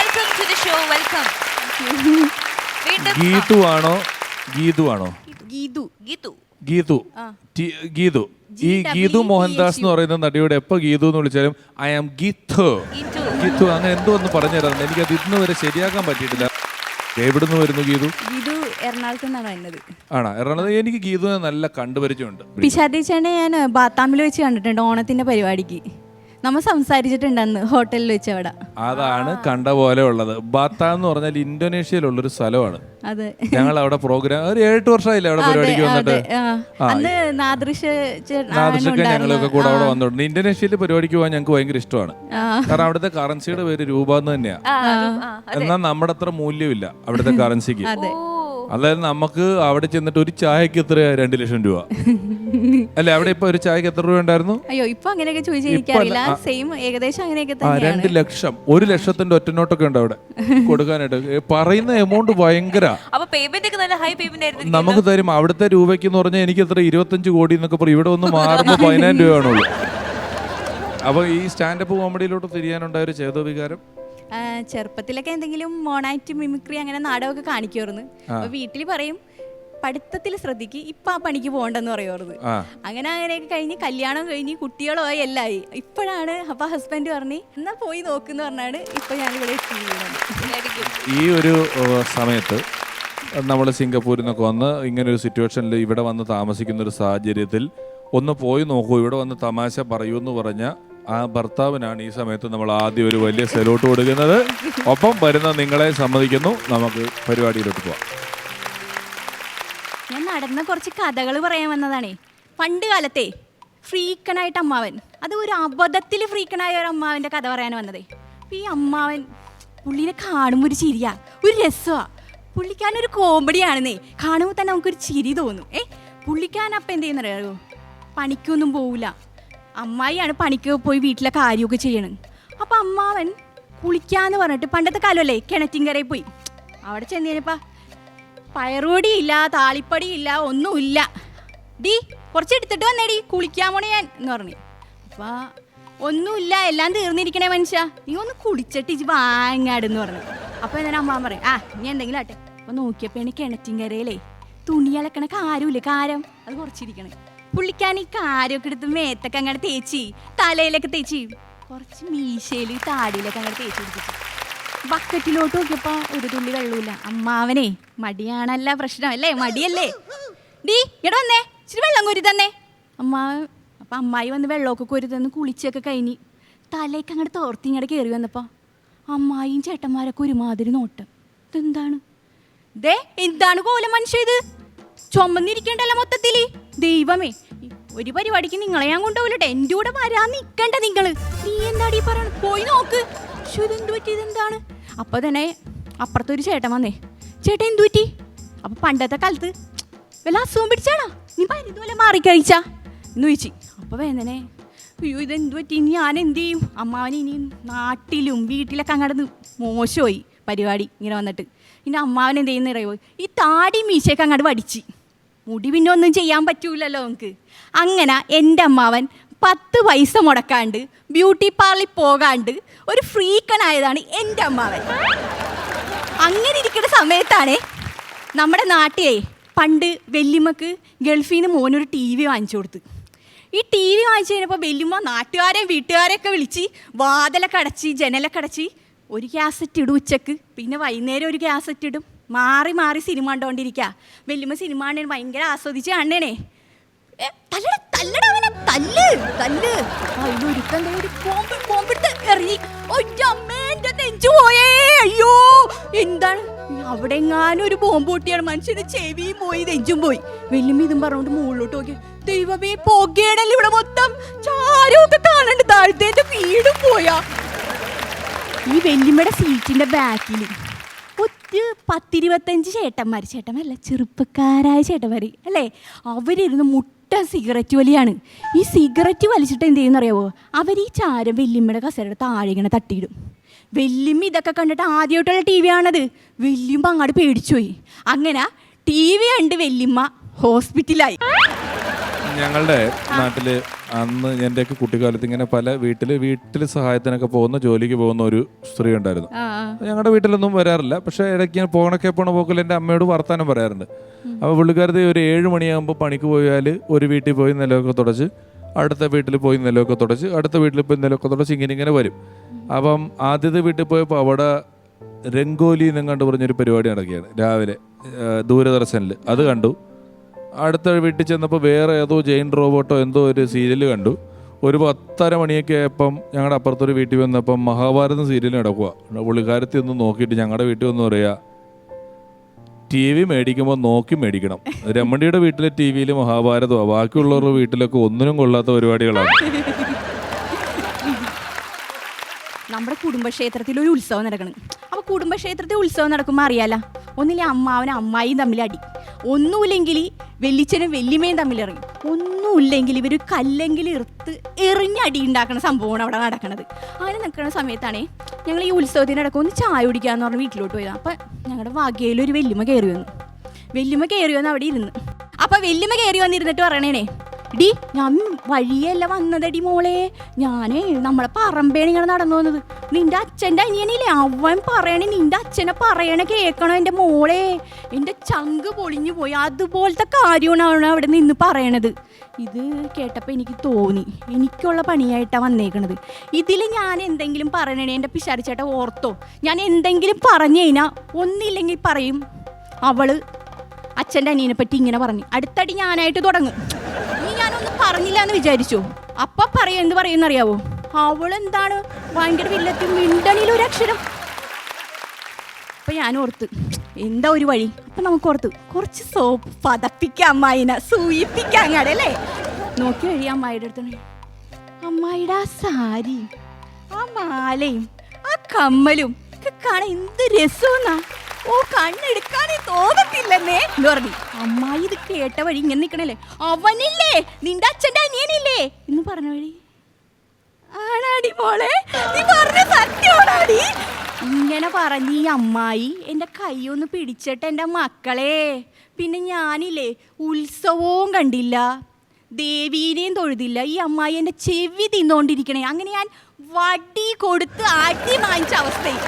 welcome to the show. Welcome. Geethu ആണോ ഗീതു ആണോ ഗീതു ഗീതു. ഗീതു ഗീതു ഈ ഗീതു മോഹൻദാസ് എന്ന് പറയുന്ന നടിയോട് എപ്പോ ഗീതു എന്ന് വിളിച്ചാലും ഐ ആം ഗീതു ഗീതു അങ്ങനെ എന്തോ ഒന്ന് പറഞ്ഞു തരാറുണ്ട്. എനിക്കത് ഇന്ന് വരെ ശരിയാക്കാൻ പറ്റിയിട്ടില്ല. എവിടുന്ന് വരുന്നു ഗീതു? ഗീതു എറണാകുളത്ത് നിന്നാണ് വരുന്നത്. ആണോ? എറണാകുളത്ത്. എനിക്ക് ഗീതുവിനെ നല്ല കണ്ടുപരിചയമുണ്ട്. പിഷാദിച്ചേനെ ഞാൻ ബാത്താമിൽ വെച്ച് കണ്ടിട്ടുണ്ട് ഓണത്തിന്റെ പരിപാടിക്ക്. നമ്മൾ സംസാരിച്ചിട്ടുണ്ടെന്ന് ഹോട്ടലിൽ വെച്ച് അവിടെ. അതാണ് കണ്ട പോലെ ഉള്ളത്. ബാത്താം എന്ന് പറഞ്ഞാൽ ഇന്തോനേഷ്യയിലുള്ളൊരു സ്ഥലമാണ്. അതെ, ഞങ്ങൾ അവിടെ പ്രോഗ്രാം ഒരു 7 വർഷമായില്ലേ അവിടെ പരിപാടിക്ക് വന്നിട്ട്. അന്ന് നാദൃശ് ഞങ്ങളൊക്കെ കൂടെ അവിടെ വന്നിട്ടുണ്ട്. ഇന്തോനേഷ്യയിൽ പരിപാടിക്ക് പോകാൻ ഞങ്ങൾക്ക് ഭയങ്കര ഇഷ്ടമാണ്. കാരണം അവിടുത്തെ കറൻസിയുടെ പേര് രൂപ എന്ന് തന്നെയാണ്. എന്നാൽ നമ്മുടെ അത്ര മൂല്യമില്ല അവിടുത്തെ കറൻസിക്ക്. അതായത് നമുക്ക് അവിടെ ചെന്നിട്ട് ഒരു ചായക്ക് എത്ര 2 ലക്ഷം രൂപ അല്ലെ? അവിടെ ഇപ്പൊ ഒരു ചായക്ക് എത്ര രൂപ ഉണ്ടായിരുന്നു? അയ്യോ, ഇപ്പൊ അങ്ങനെയൊക്കെ ചോദിച്ചിരിക്കാറില്ല. സെയിം ഏകദേശം അങ്ങനെയൊക്കെ തന്നെയാണ്. 2 ലക്ഷം 1 ലക്ഷത്തിന്റെ ഒറ്റനോട്ടൊക്കെ ഉണ്ട് അവിടെ കൊടുക്കാനായിട്ട്. പറയുന്ന എമൗണ്ട് ഭയങ്കര. നമുക്ക് തരും അവിടുത്തെ രൂപയ്ക്ക് എന്ന് പറഞ്ഞാൽ എനിക്ക് എത്ര 25 കോടി എന്നൊക്കെ പറയും. ഇവിടെ ഒന്ന് മാറുമ്പോൾ 10,000 രൂപയാണുള്ളൂ. അപ്പൊ ഈ സ്റ്റാൻഡപ്പ് കോമഡിയിലോട്ട് തിരിയാനുണ്ടായ ഒരു ചേതോവികാരം? ചെറുപ്പത്തിലൊക്കെ എന്തെങ്കിലും മോണാക്ട് മിമിക്രി അങ്ങനെ നാടകമൊക്കെ കാണിക്കുമായിരുന്നു. അപ്പൊ വീട്ടിൽ പറയും പഠിത്തത്തിൽ ശ്രദ്ധിക്ക്, ഇപ്പൊ ആ പണിക്ക് പോകണ്ടെന്ന് പറയുമായിരുന്നു. അങ്ങനെയൊക്കെ കഴിഞ്ഞ് കല്യാണം കഴിഞ്ഞ് കുട്ടികളോ എല്ലായി. ഇപ്പോഴാണ് അപ്പൊ ഹസ്ബൻഡ് പറഞ്ഞ് എന്നാ പോയി നോക്കുന്ന പറഞ്ഞാണ് ഇപ്പൊ ഞാനിവിടെ ഈ ഒരു സമയത്ത് നമ്മൾ സിംഗപ്പൂരിൽ നിന്നൊക്കെ വന്ന് ഇങ്ങനെ ഒരു സിറ്റുവേഷനിൽ ഇവിടെ വന്ന് താമസിക്കുന്ന ഒരു സാഹചര്യത്തിൽ ഒന്ന് പോയി നോക്കൂ, ഇവിടെ വന്ന് തമാശ പറയൂ എന്ന് പറഞ്ഞ ആ ഭർത്താവിനാണ് ഈ സമയത്ത് നമ്മൾ ആദ്യം ഒരു വലിയ സെലോട്ട് കൊടുക്കുന്നത്. ഒപ്പം വരുന്ന നിങ്ങളെ സമ്മതിക്കുന്നു. നമുക്ക് പരിപാടിയിലോട്ട് പോവാം. ഞാൻ നടന്ന കുറച്ച് കഥകൾ പറയാൻ വന്നതാണേ. പണ്ട് കാലത്തെ ഫ്രീക്കനായിട്ട് അമ്മാവൻ, അത് ഒരു അബദ്ധത്തിൽ ഫ്രീക്കനായ ഒരു അമ്മാവൻ്റെ കഥ പറയാൻ വന്നതേ. ഈ അമ്മാവൻ പുള്ളിനെ കാണുമ്പോൾ ഒരു ചിരിയാ, ഒരു രസമാ. പുള്ളിക്കാനൊരു കോമഡിയാണെന്നേ. കാണുമ്പോൾ തന്നെ നമുക്കൊരു ചിരി തോന്നും. പുള്ളിക്കാൻ അപ്പം എന്ത് ചെയ്യുന്നറിയാമോ? പണിക്കൊന്നും പോവില്ല. അമ്മായിയാണ് പണിക്ക് പോയി വീട്ടിലെ കാര്യമൊക്കെ ചെയ്യണം. അപ്പം അമ്മാവൻ കുളിക്കാന്ന് പറഞ്ഞിട്ട് പണ്ടത്തെ കാലമല്ലേ കിണറ്റിൻകരയിൽ പോയി. അവിടെ ചെന്ന് കഴിഞ്ഞപ്പോൾ പയറുപൊടിയില്ല, താളിപ്പടിയില്ല, ഒന്നുമില്ല. ഡീ കുറച്ച് എടുത്തിട്ട് വന്നേടി, കുളിക്കാൻ പോണേ ഞാൻ എന്ന് പറഞ്ഞു. അപ്പം ഒന്നുമില്ല, എല്ലാം തീർന്നിരിക്കണേ മനുഷ്യ, നീ ഒന്ന് കുളിച്ചിട്ട് ഇജ് വാങ്ങാടെന്ന് പറഞ്ഞു. അപ്പോൾ എന്നാൽ അമ്മാവൻ പറയും നീ എന്തെങ്കിലും ആട്ടെ. അപ്പോൾ നോക്കിയപ്പോൾ എനിക്ക് കിണറ്റിൻകരയിലേ തുണി അലക്കണ കാരമില്ലേ, കാരം, അത് കുറച്ചിരിക്കണേ. പുള്ളിക്കാൻ ഈ കാര്യമൊക്കെ എടുത്ത് മേത്തൊക്കെ അങ്ങോട്ട് തേച്ചി, തലയിലൊക്കെ തേച്ചി, കുറച്ച് മീശയിൽ താടിയിലൊക്കെ അങ്ങോട്ട് തേച്ച് പിടിപ്പിച്ചു. ബക്കറ്റിലോട്ട് നോക്കിയപ്പോൾ ഒരു തുള്ളി വെള്ളമില്ല. അമ്മാവനെ മടിയാണല്ല പ്രശ്നം അല്ലേ, മടിയല്ലേ. ഡീ ഇവിടെ വന്നേ, ഇച്ചിരി വെള്ളം കോരി തന്നെ അമ്മാവൻ. അപ്പം അമ്മായി വന്ന് വെള്ളമൊക്കെ കോരി തന്ന് കുളിച്ചൊക്കെ കഴിഞ്ഞ് തലയൊക്കെ അങ്ങോട്ട് തോർത്തി ഇങ്ങോട്ട് കയറി വന്നപ്പോൾ അമ്മായിയും ചേട്ടന്മാരൊക്കെ ഒരുമാതിരി നോട്ടം. ഇതെന്താണ് എന്താണ് കോലം മനുഷ്യ ഇത്? ചുമന്നിരിക്കണ്ടല്ലോ മൊത്തത്തിൽ. ദൈവമേ, ഒരു പരിപാടിക്ക് നിങ്ങളെ ഞാൻ കൊണ്ടുപോകില്ലട്ടെ, എൻ്റെ കൂടെ വരാൻ നിൽക്കണ്ട നിങ്ങള്. നീ എന്താടി പറയണം, പോയി നോക്ക്. ഇതെന്ത് പറ്റി, ഇതെന്താണ്? അപ്പോൾ തന്നെ അപ്പുറത്തൊരു ചേട്ടൻ വന്നേ. ചേട്ടൻ എന്തു പറ്റി? അപ്പം പണ്ടത്തെ കാലത്ത് വല്ല അസുഖം പിടിച്ചാണോ, നീ മരുന്ന് വല്ല മാറിക്കഴിച്ചാ എന്ന് ചോദിച്ചു. അപ്പോൾ വേദനെ അയ്യോ ഇതെന്തു പറ്റി, ഞാൻ എന്ത് ചെയ്യും? അമ്മാവൻ ഇനിയും നാട്ടിലും വീട്ടിലൊക്കെ അങ്ങോട്ട് മോശമായി പരിപാടി ഇങ്ങനെ വന്നിട്ട്. ഇനി അമ്മാവൻ എന്ത് ചെയ്യുന്ന അറിയുമോ? ഈ താടി മീശയൊക്കെ അങ്ങോട്ട് വടിച്ച്, മുടി പിന്നെ ഒന്നും ചെയ്യാൻ പറ്റൂലല്ലോ നമുക്ക്. അങ്ങനെ എൻ്റെ അമ്മാവൻ 10 പൈസ മുടക്കാണ്ട് ബ്യൂട്ടി പാർലറിൽ പോകാണ്ട് ഒരു ഫ്രീക്കനായതാണ് എൻ്റെ അമ്മാവൻ. അങ്ങനെ ഇരിക്കുന്ന സമയത്താണ് നമ്മുടെ നാട്ടിലെ പണ്ട് വല്യമ്മക്ക് ഗൾഫിൽ നിന്ന് മോനൊരു TV വാങ്ങിച്ചു കൊടുത്ത്. ഈ TV വാങ്ങിച്ചു കഴിഞ്ഞപ്പോൾ വല്യമ്മ നാട്ടുകാരെയും വീട്ടുകാരെയൊക്കെ വിളിച്ച് വാതിലൊക്കെ അടച്ച് ജനലൊക്കെ അടച്ച് ഒരു ഗ്യാസറ്റ് ഇടും ഉച്ചക്ക്, പിന്നെ വൈകുന്നേരം ഒരു ഗ്യാസറ്റ് ഇടും. മാറി മാറി സിനിമ കണ്ടുകൊണ്ടിരിക്കുക. വല്യമ്മ സിനിമ കാണാൻ ഭയങ്കര ആസ്വദിച്ച് കാണണേ. ഇറങ്ങി ഒറ്റമ്മേന്റെ നെഞ്ചു പോയേ. അയ്യോ എന്താണ് അവിടെ എങ്ങാനും ഒരു ബോംബ് പൊട്ടിയാണ്, മനുഷ്യന് ചെവിയും പോയി നെഞ്ചും പോയി. വല്യമ്മ ഇതും പറഞ്ഞോണ്ട് മുകളിലോട്ട് നോക്കി. ദൈവമേ, പോകേടല്ലേ ഇവിടെ മൊത്തം, ചാരമൊക്കെ കാണണ്ട്, താഴത്തേന്റെ വീടും പോയാ. ഈ വല്യമ്മയുടെ സീറ്റിന്റെ ബാക്കിൽ ഒരു 10-25 ചേട്ടന്മാരല്ല ചെറുപ്പക്കാരായ ചേട്ടന്മാർ അല്ലേ, അവരിരുന്ന് മുട്ട സിഗരറ്റ് വലിയാണ്. ഈ സിഗരറ്റ് വലിച്ചിട്ട് എന്ത് ചെയ്യുന്നറിയാവോ? അവർ ഈ ചാരം വല്യമ്മയുടെ കസേരയുടെ താഴെ ഇങ്ങനെ തട്ടിയിടും. വല്യമ്മ ഇതൊക്കെ കണ്ടിട്ട് ആദ്യമായിട്ടുള്ള TV ആണത്. വല്യമ്മ അങ്ങോട്ട് പേടിച്ചു പോയി. അങ്ങനെ TV കണ്ട് വല്യമ്മ ഹോസ്പിറ്റലായി. ഞങ്ങളുടെ നാട്ടില് അന്ന് എൻ്റെയൊക്കെ കുട്ടിക്കാലത്ത് ഇങ്ങനെ പല വീട്ടിൽ സഹായത്തിനൊക്കെ പോകുന്ന ജോലിക്ക് പോകുന്ന ഒരു സ്ത്രീ ഉണ്ടായിരുന്നു. ഞങ്ങളുടെ വീട്ടിലൊന്നും വരാറില്ല, പക്ഷെ ഇടയ്ക്ക് പോണൊക്കെ പോണ പോക്കിൽ എൻ്റെ അമ്മയോട് വർത്താനം പറയാറുണ്ട്. അപ്പോൾ പുള്ളിക്കാരത്തി ഒരു 7 മണിയാകുമ്പോൾ പണിക്ക് പോയാൽ ഒരു വീട്ടിൽ പോയി നിലമൊക്കെ തുടച്ച്, അടുത്ത വീട്ടിൽ പോയി നിലമൊക്കെ തുടച്ച്, അടുത്ത വീട്ടിൽ പോയി നിലമൊക്കെ തുടച്ച്, ഇങ്ങനെ വരും. അപ്പം ആദ്യത്തെ വീട്ടിൽ പോയപ്പോൾ അവിടെ രംഗോലി എന്നും കണ്ടു പറഞ്ഞൊരു പരിപാടി നടക്കുകയാണ് രാവിലെ ദൂരദർശനിൽ. അത് കണ്ടു. അടുത്ത വീട്ടിൽ ചെന്നപ്പോൾ വേറെ ഏതോ ജെയിൻ റോബോട്ടോ എന്തോ ഒരു സീരിയൽ കണ്ടു. ഒരു 10:30 മണിയൊക്കെ ആയപ്പം ഞങ്ങളുടെ അപ്പുറത്തൊരു വീട്ടിൽ വന്നപ്പം മഹാഭാരതം സീരിയൽ നടക്കുക. പുള്ളിക്കാരത്തി ഒന്ന് നോക്കിയിട്ട് ഞങ്ങളുടെ വീട്ടിൽ വന്ന് പറയുക, TV മേടിക്കുമ്പോൾ നോക്കി മേടിക്കണം. രമണിയുടെ വീട്ടിലെ TV-യിൽ മഹാഭാരതമാണ്, ബാക്കിയുള്ളവരുടെ വീട്ടിലൊക്കെ ഒന്നിനും കൊള്ളാത്ത പരിപാടികളാണ്. നമ്മുടെ കുടുംബക്ഷേത്രത്തിൽ ഒരു ഉത്സവം നടക്കണം. അപ്പോൾ കുടുംബക്ഷേത്രത്തിൽ ഉത്സവം നടക്കുമ്പോൾ അറിയാലോ, ഒന്നില്ലേ അമ്മാവനും അമ്മായിയും തമ്മിൽ അടി, ഒന്നുമില്ലെങ്കിൽ വെല്ലിച്ചനും വെല്ലിമയും തമ്മിൽ ഇറങ്ങി, ഒന്നുമില്ലെങ്കിൽ ഇവർ കല്ലെങ്കിൽ എറിഞ്ഞടി ഉണ്ടാക്കുന്ന സംഭവമാണ് അവിടെ നടക്കുന്നത്. അങ്ങനെ നിൽക്കുന്ന സമയത്താണേ ഞങ്ങൾ ഈ ഉത്സവത്തിനിടയ്ക്ക് ഒന്ന് ചായ കുടിക്കാമെന്ന് പറഞ്ഞ് വീട്ടിലോട്ട് പോയതാണ്. അപ്പം ഞങ്ങളുടെ വകയിലൊരു വെല്ലിമ കയറി വന്ന് അവിടെ ഇരുന്ന്. അപ്പം വെല്ലിമ കയറി വന്നിരുന്നിട്ട് പറയണേ, ഡി ഞാൻ വഴിയല്ല വന്നതടി മോളെ, ഞാനേ നമ്മളെ പറമ്പേണ് ഇങ്ങനെ നടന്നു വന്നത്. നിന്റെ അച്ഛൻ്റെ അനിയനില്ലേ, അവൻ പറയണേ, നിന്റെ അച്ഛനെ പറയണ കേൾക്കണോ എൻ്റെ മോളെ, എൻ്റെ ചങ്ക് പൊളിഞ്ഞു പോയി. അതുപോലത്തെ കാര്യമാണ് അവിടെ നിന്ന് പറയണത്. ഇത് കേട്ടപ്പോൾ എനിക്ക് തോന്നി എനിക്കുള്ള പണിയായിട്ടാണ് വന്നേക്കണത്. ഇതിൽ ഞാൻ എന്തെങ്കിലും പറയണേ എൻ്റെ പിശാരിച്ചേട്ട ഓർത്തോ, ഞാൻ എന്തെങ്കിലും പറഞ്ഞു കഴിഞ്ഞാൽ ഒന്നില്ലെങ്കിൽ പറയും അവള് അച്ഛൻ്റെ അനിയനെ പറ്റി ഇങ്ങനെ പറഞ്ഞു, അടുത്തടി ഞാനായിട്ട് തുടങ്ങും. നീ ഞാനൊന്നും പറഞ്ഞില്ല എന്ന് വിചാരിച്ചോ, അപ്പം പറയാം എന്ത് പറയുന്നറിയാവോ, അവളെന്താണ് ഭയങ്കര വില്ലത്തി മിണ്ടണിയിൽ അക്ഷരം. അപ്പം ഞാൻ ഓർത്ത് എന്താ ഒരു വഴി. അപ്പം നമുക്ക് ഓർത്ത് കുറച്ച് സോപ്പ് പതപ്പിക്കാം അമ്മായിനെ, സൂയിപ്പിക്കാം അങ്ങാടെ അല്ലേ. നോക്കി വഴി അമ്മായിയുടെ അടുത്ത്, അമ്മായിയുടെ ആ സാരിയും ആ മാലയും ആ കമ്മലും ഒക്കെ കാണാൻ എന്ത് രസമെന്നാ, ഓ കണ്ണെടുക്കാനേ തോന്നത്തില്ലെന്നേ എന്ന് പറഞ്ഞു. അമ്മായി ഇത് കേട്ട വഴി ഇങ്ങനെ നിൽക്കണല്ലേ, അവനില്ലേ നിന്റെ അച്ഛൻ്റെ അനിയനില്ലേ എന്ന് പറഞ്ഞ വഴി, ആണാടി മോളെ നീ പറഞ്ഞ സത്യമാണാടി. ഇങ്ങനെ പറഞ്ഞ് ഈ അമ്മായി എൻ്റെ കൈയൊന്ന് പിടിച്ചിട്ട് എൻ്റെ മക്കളെ, പിന്നെ ഞാനില്ലേ ഉത്സവവും കണ്ടില്ല, ദേവീനെയും തൊഴുതില്ല, ഈ അമ്മായി എൻ്റെ ചെവി തിന്നുകൊണ്ടിരിക്കണേ. അങ്ങനെ ഞാൻ വടി കൊടുത്ത് അടി വാങ്ങിച്ച അവസ്ഥയിൽ.